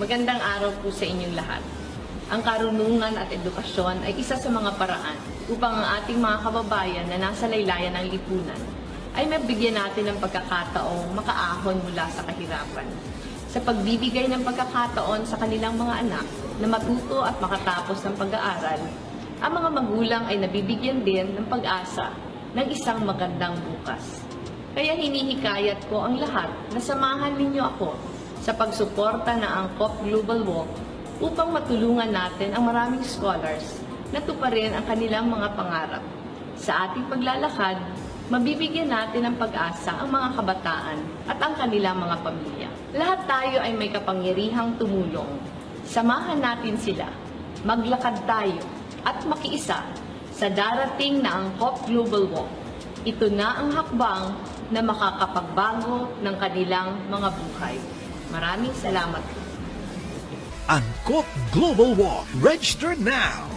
Magandang araw po sa inyong lahat. Ang karunungan at edukasyon ay isa sa mga paraan upang ang ating mga kababayan na nasa laylayan ng lipunan ay mabigyan natin ng pagkakataong makaahon mula sa kahirapan. Sa pagbibigay ng pagkakataon sa kanilang mga anak na matuto at makatapos ng pag-aaral, ang mga magulang ay nabibigyan din ng pag-asa ng isang magandang bukas. Kaya hinihikayat ko ang lahat na samahan ninyo ako sa pagsuporta ng Angkop Global Walk upang matulungan natin ang maraming scholars na tuparin ang kanilang mga pangarap. Sa ating paglalakad, mabibigyan natin ng pag-asa ang mga kabataan at ang kanilang mga pamilya. Lahat tayo ay may kapangyarihang tumulong. Samahan natin sila. Maglakad tayo at makiisa sa darating na Angkop Global Walk. Ito na ang hakbang na makakapagbago ng kanilang mga buhay. Maraming salamat. Angkop Global Walk. Register now!